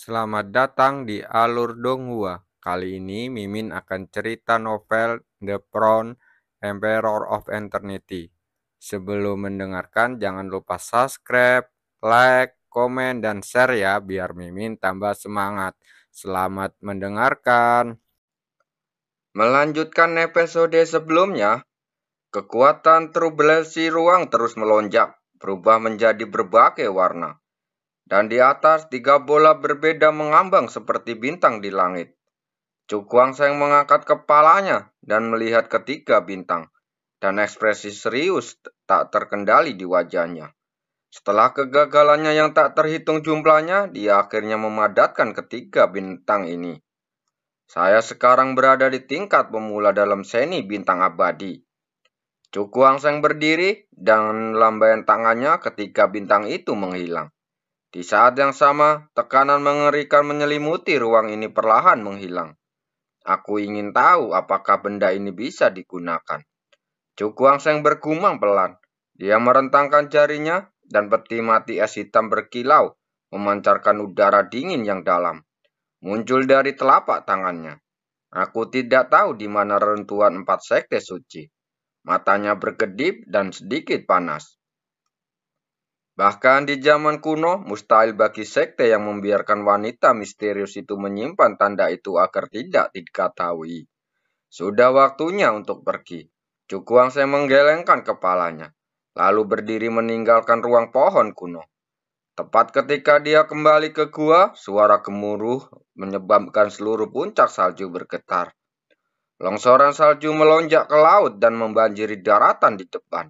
Selamat datang di Alur Donghua. Kali ini Mimin akan cerita novel The Crown, Emperor of Eternity. Sebelum mendengarkan, jangan lupa subscribe, like, komen, dan share ya, biar Mimin tambah semangat. Selamat mendengarkan. Melanjutkan episode sebelumnya, kekuatan turbulensi ruang terus melonjak, berubah menjadi berbagai warna. Dan di atas, 3 bola berbeda mengambang seperti bintang di langit. Cukuang Seng mengangkat kepalanya dan melihat ketiga bintang, dan ekspresi serius tak terkendali di wajahnya. Setelah kegagalannya yang tak terhitung jumlahnya, dia akhirnya memadatkan ketiga bintang ini. Saya sekarang berada di tingkat pemula dalam seni bintang abadi. Cukuang Seng berdiri dan lambaian tangannya ketika bintang itu menghilang. Di saat yang sama, tekanan mengerikan menyelimuti ruang ini perlahan menghilang. Aku ingin tahu apakah benda ini bisa digunakan. Cukuang Seng bergumam pelan. Dia merentangkan jarinya dan peti mati es hitam berkilau, memancarkan udara dingin yang dalam. Muncul dari telapak tangannya. Aku tidak tahu di mana reruntuhan 4 sekte suci. Matanya berkedip dan sedikit panas. Bahkan di zaman kuno, mustahil bagi sekte yang membiarkan wanita misterius itu menyimpan tanda itu agar tidak diketahui. Sudah waktunya untuk pergi. Cukuang saya menggelengkan kepalanya, lalu berdiri meninggalkan ruang pohon kuno. Tepat ketika dia kembali ke gua, suara gemuruh menyebabkan seluruh puncak salju bergetar. Longsoran salju melonjak ke laut dan membanjiri daratan di depan.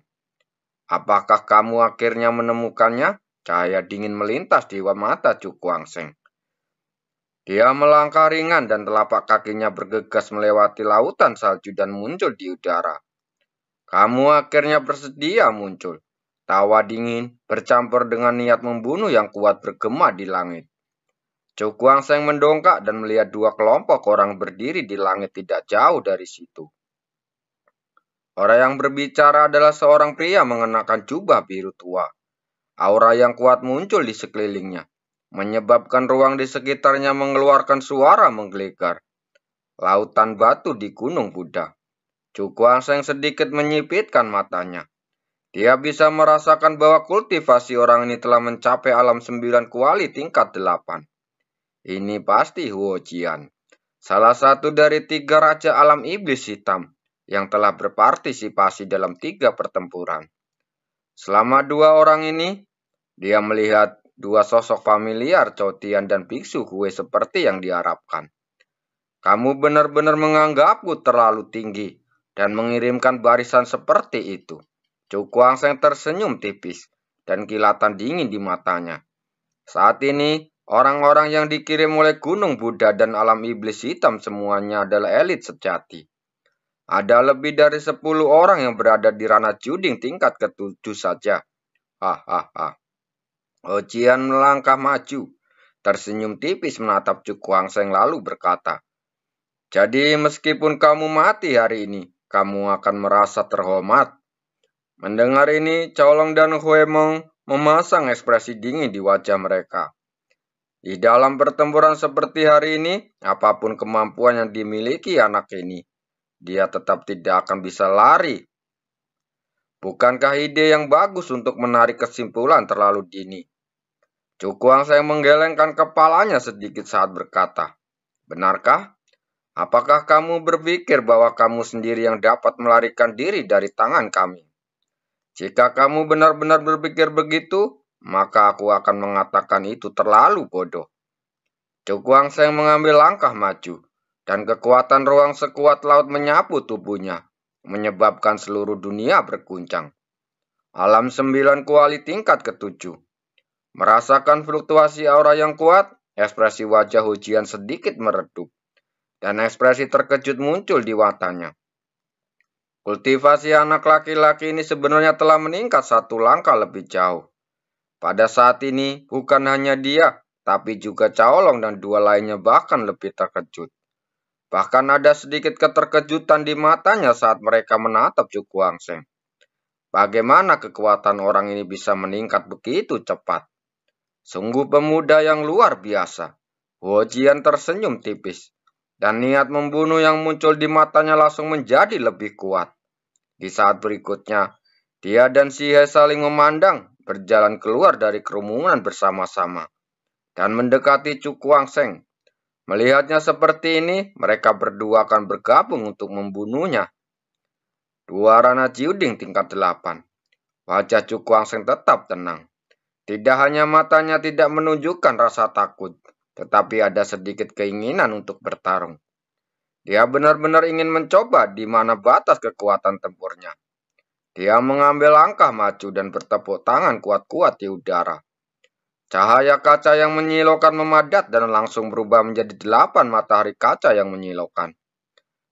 Apakah kamu akhirnya menemukannya? Cahaya dingin melintas di mata Cukuang Seng. Dia melangkah ringan dan telapak kakinya bergegas melewati lautan salju dan muncul di udara. Kamu akhirnya bersedia muncul. Tawa dingin bercampur dengan niat membunuh yang kuat bergema di langit. Cukuang Seng mendongak dan melihat 2 kelompok orang berdiri di langit tidak jauh dari situ. Orang yang berbicara adalah seorang pria mengenakan jubah biru tua. Aura yang kuat muncul di sekelilingnya, menyebabkan ruang di sekitarnya mengeluarkan suara menggelegar. Lautan batu di Gunung Buddha. Cukuang Seng sedikit menyipitkan matanya. Dia bisa merasakan bahwa kultivasi orang ini telah mencapai alam 9 kuali tingkat 8. Ini pasti Huo Jian, salah satu dari 3 raja alam iblis hitam yang telah berpartisipasi dalam 3 pertempuran. Selama 2 orang ini, dia melihat 2 sosok familiar Cotian dan Biksu Hue seperti yang diharapkan. Kamu benar-benar menganggapku terlalu tinggi dan mengirimkan barisan seperti itu. Cukuang Seng tersenyum tipis dan kilatan dingin di matanya. Saat ini, orang-orang yang dikirim oleh Gunung Buddha dan alam iblis hitam semuanya adalah elit sejati. Ada lebih dari 10 orang yang berada di ranah juding tingkat ke-7 saja. Hahaha. Ojian melangkah maju, tersenyum tipis menatap Cukuang Seng lalu berkata, jadi meskipun kamu mati hari ini, kamu akan merasa terhormat. Mendengar ini, Colong dan Huemong memasang ekspresi dingin di wajah mereka. Di dalam pertempuran seperti hari ini, apapun kemampuan yang dimiliki anak ini, dia tetap tidak akan bisa lari. Bukankah ide yang bagus untuk menarik kesimpulan terlalu dini? Cukuang saya menggelengkan kepalanya sedikit saat berkata, benarkah? Apakah kamu berpikir bahwa kamu sendiri yang dapat melarikan diri dari tangan kami? Jika kamu benar-benar berpikir begitu, maka aku akan mengatakan itu terlalu bodoh. Cukuang Seng mengambil langkah maju, dan kekuatan ruang sekuat laut menyapu tubuhnya, menyebabkan seluruh dunia berguncang. Alam 9 kuali tingkat ke-7. Merasakan fluktuasi aura yang kuat, ekspresi wajah Hujian sedikit meredup, dan ekspresi terkejut muncul di matanya. Kultivasi anak laki-laki ini sebenarnya telah meningkat 1 langkah lebih jauh. Pada saat ini, bukan hanya dia, tapi juga Caolong dan 2 lainnya bahkan lebih terkejut. Bahkan ada sedikit keterkejutan di matanya saat mereka menatap Cukuang Seng. Bagaimana kekuatan orang ini bisa meningkat begitu cepat? Sungguh pemuda yang luar biasa. Huojian tersenyum tipis, dan niat membunuh yang muncul di matanya langsung menjadi lebih kuat. Di saat berikutnya, dia dan si He saling memandang, berjalan keluar dari kerumunan bersama-sama, dan mendekati Cu Kuangseng. Melihatnya seperti ini, mereka berdua akan bergabung untuk membunuhnya. Dua Rana Jiuding tingkat 8. Wajah Cu Kuangseng tetap tenang. Tidak hanya matanya tidak menunjukkan rasa takut, tetapi ada sedikit keinginan untuk bertarung. Dia benar-benar ingin mencoba di mana batas kekuatan tempurnya. Dia mengambil langkah maju dan bertepuk tangan kuat-kuat di udara. Cahaya kaca yang menyilaukan memadat dan langsung berubah menjadi 8 matahari kaca yang menyilaukan.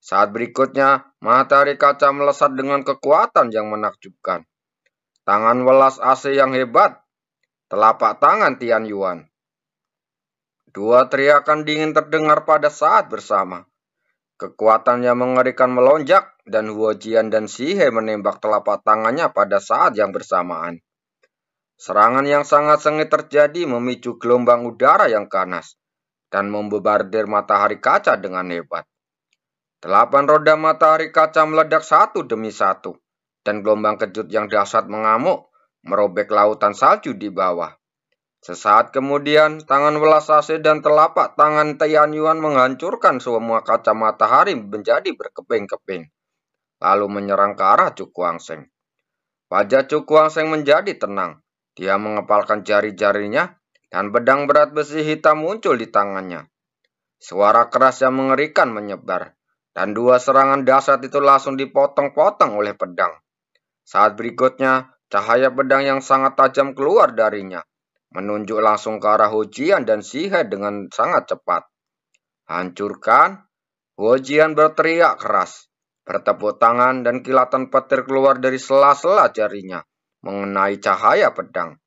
Saat berikutnya, matahari kaca melesat dengan kekuatan yang menakjubkan. Tangan welas AC yang hebat, telapak tangan Tian Yuan. Dua teriakan dingin terdengar pada saat bersama. Kekuatan yang mengerikan melonjak dan Huojian dan Sihe menembak telapak tangannya pada saat yang bersamaan. Serangan yang sangat sengit terjadi memicu gelombang udara yang ganas dan membobardir matahari kaca dengan hebat. 8 roda matahari kaca meledak satu demi satu, dan gelombang kejut yang dahsyat mengamuk, merobek lautan salju di bawah. Sesaat kemudian, tangan welas AC dan telapak tangan Tian Yuan menghancurkan semua kaca matahari menjadi berkeping-keping, lalu menyerang ke arah Cu Kuangseng. Wajah Cu Kuangseng menjadi tenang. Dia mengepalkan jari-jarinya, dan pedang berat besi hitam muncul di tangannya. Suara keras yang mengerikan menyebar, dan dua serangan dahsyat itu langsung dipotong-potong oleh pedang. Saat berikutnya, cahaya pedang yang sangat tajam keluar darinya, menunjuk langsung ke arah Huojian dan Sihe dengan sangat cepat. Hancurkan! Huojian berteriak keras, bertepuk tangan dan kilatan petir keluar dari sela-sela jarinya, mengenai cahaya pedang.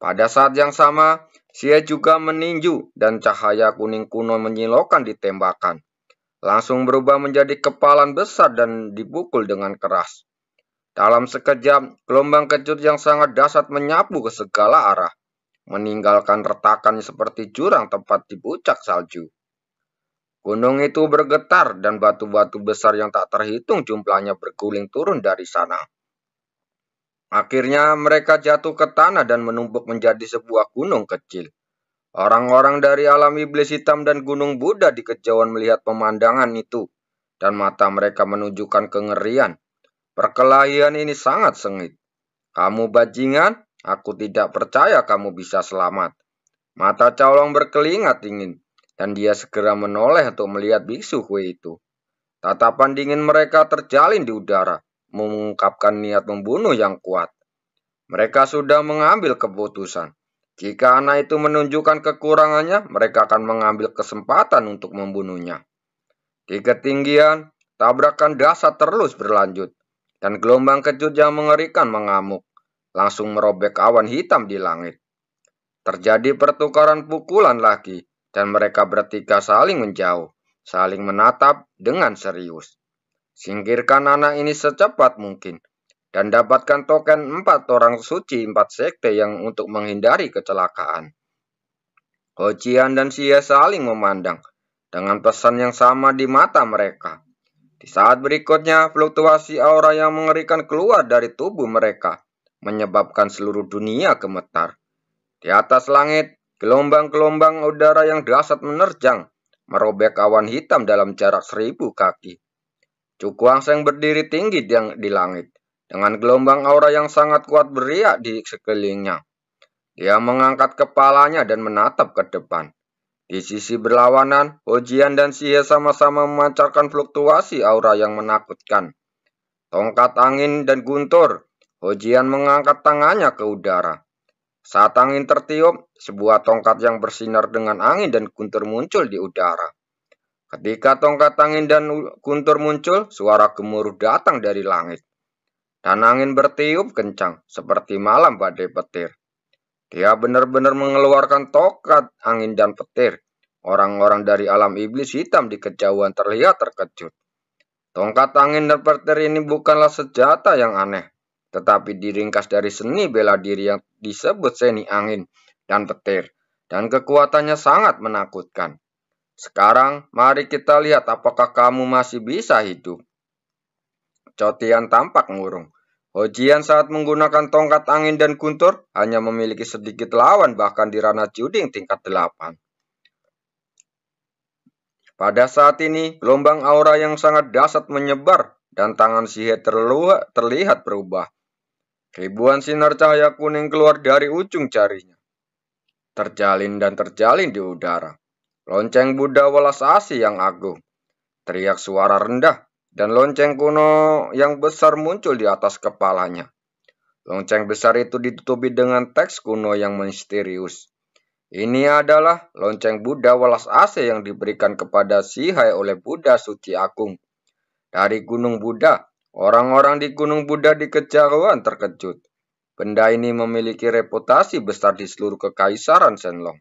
Pada saat yang sama, Sihe juga meninju dan cahaya kuning kuno menyilaukan ditembakkan. Langsung berubah menjadi kepalan besar dan dipukul dengan keras. Dalam sekejap, gelombang kejut yang sangat dahsyat menyapu ke segala arah, meninggalkan retakan seperti jurang tempat di puncak salju. Gunung itu bergetar dan batu-batu besar yang tak terhitung jumlahnya berguling turun dari sana. Akhirnya mereka jatuh ke tanah dan menumpuk menjadi sebuah gunung kecil. Orang-orang dari alam iblis hitam dan gunung Buddha di kejauhan melihat pemandangan itu, dan mata mereka menunjukkan kengerian. Perkelahian ini sangat sengit. Kamu bajingan, aku tidak percaya kamu bisa selamat. Mata Caolong berkelingat dingin, dan dia segera menoleh untuk melihat biksu Hui itu. Tatapan dingin mereka terjalin di udara, mengungkapkan niat membunuh yang kuat. Mereka sudah mengambil keputusan. Jika anak itu menunjukkan kekurangannya, mereka akan mengambil kesempatan untuk membunuhnya. Di ketinggian, tabrakan dahsyat terus berlanjut, dan gelombang kejut yang mengerikan mengamuk, langsung merobek awan hitam di langit. Terjadi pertukaran pukulan lagi, dan mereka bertiga saling menjauh, saling menatap dengan serius. Singkirkan anak ini secepat mungkin, dan dapatkan token 4 orang suci 4 sekte yang untuk menghindari kecelakaan. Hojian dan Xie saling memandang, dengan pesan yang sama di mata mereka. Di saat berikutnya, fluktuasi aura yang mengerikan keluar dari tubuh mereka, menyebabkan seluruh dunia gemetar. Di atas langit, gelombang-gelombang udara yang dahsyat menerjang, merobek awan hitam dalam jarak 1000 kaki. Cu Kuangseng berdiri tinggi di langit, dengan gelombang aura yang sangat kuat beriak di sekelilingnya. Dia mengangkat kepalanya dan menatap ke depan. Di sisi berlawanan, Hojian dan Xie sama-sama memancarkan fluktuasi aura yang menakutkan. Tongkat angin dan guntur, Hojian mengangkat tangannya ke udara. Saat angin tertiup, sebuah tongkat yang bersinar dengan angin dan guntur muncul di udara. Ketika tongkat angin dan guntur muncul, suara gemuruh datang dari langit. Dan angin bertiup kencang, seperti malam badai petir. Dia benar-benar mengeluarkan tongkat angin dan petir. Orang-orang dari alam iblis hitam di kejauhan terlihat terkejut. Tongkat angin dan petir ini bukanlah senjata yang aneh, tetapi diringkas dari seni bela diri yang disebut seni angin dan petir, dan kekuatannya sangat menakutkan. Sekarang, mari kita lihat apakah kamu masih bisa hidup. Cotian tampak murung. Hojian saat menggunakan tongkat angin dan guntur hanya memiliki sedikit lawan bahkan di ranah juding tingkat 8. Pada saat ini, gelombang aura yang sangat dahsyat menyebar dan tangan Sihe terlihat berubah. Ribuan sinar cahaya kuning keluar dari ujung jarinya, terjalin dan terjalin di udara. Lonceng Buddha welas asih yang agung, teriak suara rendah, dan lonceng kuno yang besar muncul di atas kepalanya. Lonceng besar itu ditutupi dengan teks kuno yang misterius. Ini adalah lonceng Buddha welas asih yang diberikan kepada Sihe oleh Buddha suci agung. Dari Gunung Buddha, orang-orang di Gunung Buddha di kejauhan terkejut. Benda ini memiliki reputasi besar di seluruh kekaisaran Shenlong.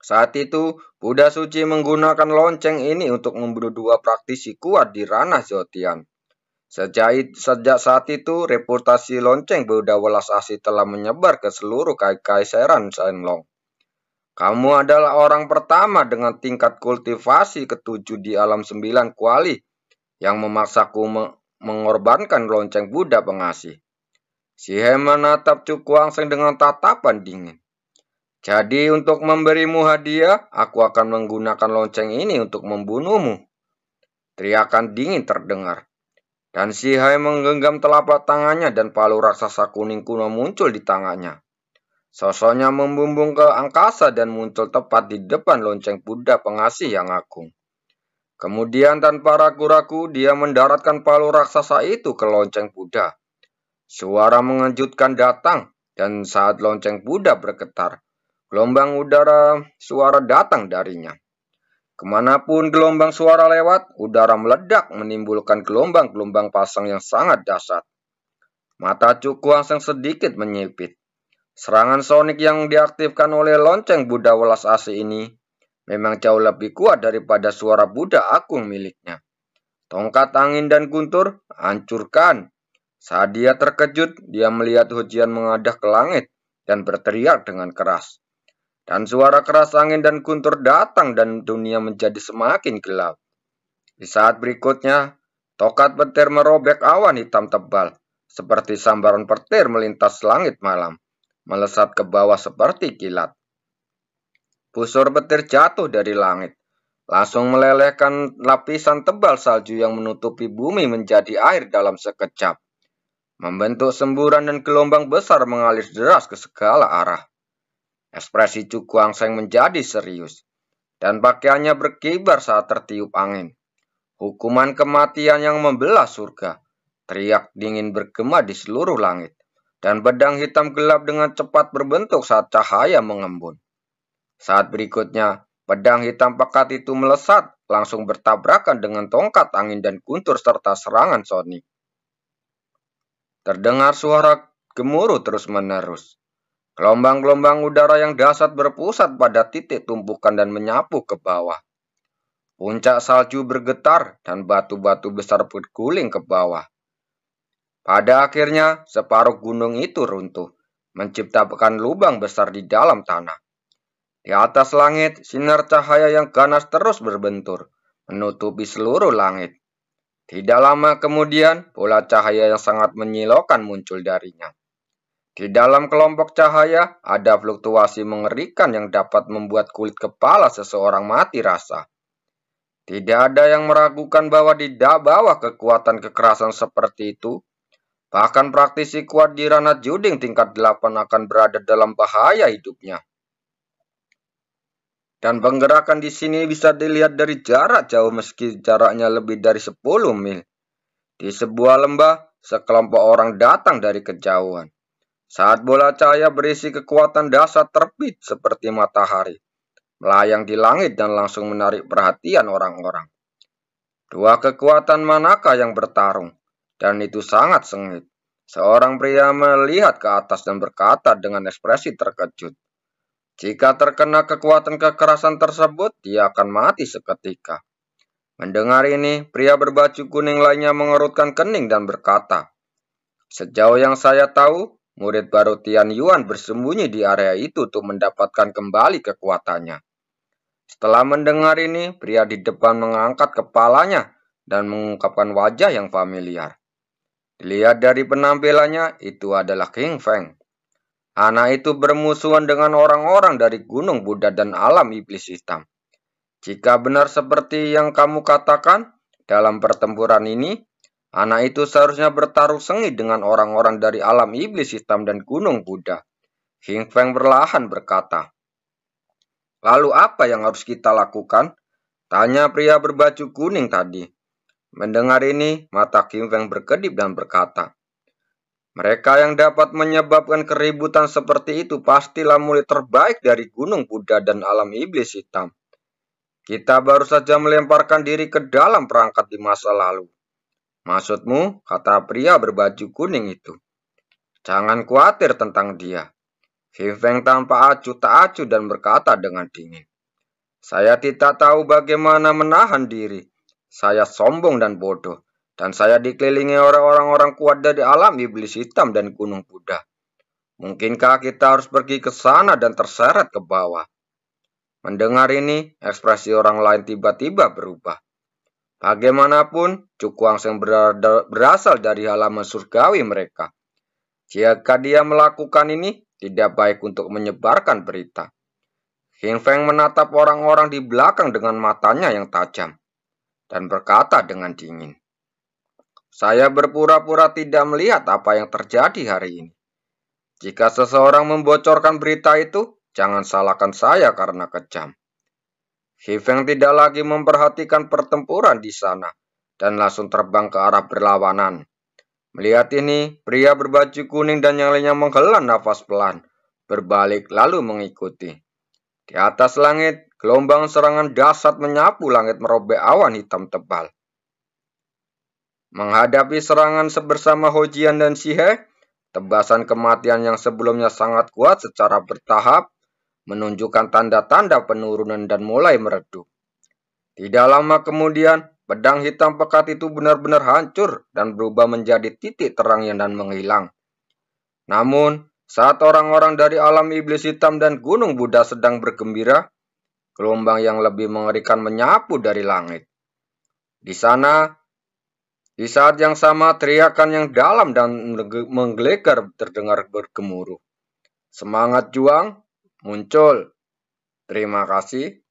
Saat itu, Buddha suci menggunakan lonceng ini untuk membunuh 2 praktisi kuat di ranah Zotian. Sejak saat itu, reputasi lonceng Buddha welas asih telah menyebar ke seluruh kekaisaran Shenlong. Kamu adalah orang pertama dengan tingkat kultivasi ke-7 di alam 9 kuali yang memaksaku mengorbankan lonceng Buddha pengasih. Sihe menatap Cukuangseng dengan tatapan dingin. Jadi untuk memberimu hadiah, aku akan menggunakan lonceng ini untuk membunuhmu. Teriakan dingin terdengar. Dan Sihe menggenggam telapak tangannya dan palu raksasa kuning kuno muncul di tangannya. Sosoknya membumbung ke angkasa dan muncul tepat di depan lonceng Buddha pengasih yang agung. Kemudian tanpa ragu-ragu dia mendaratkan palu raksasa itu ke lonceng Buddha. Suara mengejutkan datang dan saat lonceng Buddha bergetar, gelombang udara suara datang darinya. Kemanapun gelombang suara lewat, udara meledak menimbulkan gelombang-gelombang pasang yang sangat dahsyat. Mata Cukuangseng sedikit menyipit. Serangan sonik yang diaktifkan oleh lonceng Buddha welas asih ini memang jauh lebih kuat daripada suara Buddha agung miliknya. Tongkat angin dan guntur hancurkan. Saat dia terkejut, dia melihat hujan mengadah ke langit dan berteriak dengan keras. Dan suara keras angin dan guntur datang dan dunia menjadi semakin gelap. Di saat berikutnya, tokat petir merobek awan hitam tebal, seperti sambaran petir melintas langit malam, melesat ke bawah seperti kilat. Busur petir jatuh dari langit, langsung melelehkan lapisan tebal salju yang menutupi bumi menjadi air dalam sekejap. Membentuk semburan dan gelombang besar mengalir deras ke segala arah. Ekspresi Cukuangseng menjadi serius, dan pakaiannya berkibar saat tertiup angin. Hukuman kematian yang membelah surga, teriak dingin bergema di seluruh langit, dan pedang hitam gelap dengan cepat berbentuk saat cahaya mengembun. Saat berikutnya, pedang hitam pekat itu melesat, langsung bertabrakan dengan tongkat angin dan guntur serta serangan sonik. Terdengar suara gemuruh terus-menerus. Gelombang-gelombang udara yang dahsyat berpusat pada titik tumpukan dan menyapu ke bawah. Puncak salju bergetar dan batu-batu besar berguling ke bawah. Pada akhirnya, separuh gunung itu runtuh, menciptakan lubang besar di dalam tanah. Di atas langit, sinar cahaya yang ganas terus berbentur, menutupi seluruh langit. Tidak lama kemudian, bola cahaya yang sangat menyilaukan muncul darinya. Di dalam kelompok cahaya, ada fluktuasi mengerikan yang dapat membuat kulit kepala seseorang mati rasa. Tidak ada yang meragukan bahwa di bawah kekuatan kekerasan seperti itu, bahkan praktisi kuat di ranah juding tingkat 8 akan berada dalam bahaya hidupnya. Dan penggerakan di sini bisa dilihat dari jarak jauh meski jaraknya lebih dari 10 mil. Di sebuah lembah, sekelompok orang datang dari kejauhan. Saat bola cahaya berisi kekuatan dahsyat terbit seperti matahari, melayang di langit dan langsung menarik perhatian orang-orang. 2 kekuatan manakah yang bertarung? Dan itu sangat sengit. Seorang pria melihat ke atas dan berkata dengan ekspresi terkejut. Jika terkena kekuatan kekerasan tersebut, dia akan mati seketika. Mendengar ini, pria berbaju kuning lainnya mengerutkan kening dan berkata, sejauh yang saya tahu, murid baru Tian Yuan bersembunyi di area itu untuk mendapatkan kembali kekuatannya. Setelah mendengar ini, pria di depan mengangkat kepalanya dan mengungkapkan wajah yang familiar. Dilihat dari penampilannya, itu adalah King Feng. Anak itu bermusuhan dengan orang-orang dari Gunung Buddha dan alam iblis hitam. Jika benar seperti yang kamu katakan, dalam pertempuran ini, anak itu seharusnya bertaruh sengit dengan orang-orang dari alam iblis hitam dan Gunung Buddha. King Feng perlahan berkata. Lalu apa yang harus kita lakukan? Tanya pria berbaju kuning tadi. Mendengar ini, mata King Feng berkedip dan berkata, mereka yang dapat menyebabkan keributan seperti itu pastilah murid terbaik dari Gunung Buddha dan alam iblis hitam. Kita baru saja melemparkan diri ke dalam perangkat di masa lalu. Maksudmu, kata pria berbaju kuning itu. Jangan khawatir tentang dia. King Feng tanpa acuh tak acuh dan berkata dengan dingin. Saya tidak tahu bagaimana menahan diri. Saya sombong dan bodoh. Dan saya dikelilingi orang-orang kuat dari alam iblis hitam dan Gunung Buddha. Mungkinkah kita harus pergi ke sana dan terseret ke bawah? Mendengar ini, ekspresi orang lain tiba-tiba berubah. Bagaimanapun, Cuku Angseng berasal dari halaman surgawi mereka. Jika dia melakukan ini, tidak baik untuk menyebarkan berita. King Feng menatap orang-orang di belakang dengan matanya yang tajam dan berkata dengan dingin, saya berpura-pura tidak melihat apa yang terjadi hari ini. Jika seseorang membocorkan berita itu, jangan salahkan saya karena kejam. King Feng tidak lagi memperhatikan pertempuran di sana dan langsung terbang ke arah berlawanan. Melihat ini, pria berbaju kuning dan yang lainnya menghela nafas pelan, berbalik lalu mengikuti. Di atas langit, gelombang serangan dahsyat menyapu langit merobek awan hitam tebal. Menghadapi serangan bersama Hojian dan Shihe, tebasan kematian yang sebelumnya sangat kuat secara bertahap menunjukkan tanda-tanda penurunan dan mulai meredup. Tidak lama kemudian, pedang hitam pekat itu benar-benar hancur dan berubah menjadi titik terang dan menghilang. Namun, saat orang-orang dari alam iblis hitam dan Gunung Buddha sedang bergembira, gelombang yang lebih mengerikan menyapu dari langit. Di sana, di saat yang sama teriakan yang dalam dan menggelegar terdengar bergemuruh. Semangat juang muncul. Terima kasih.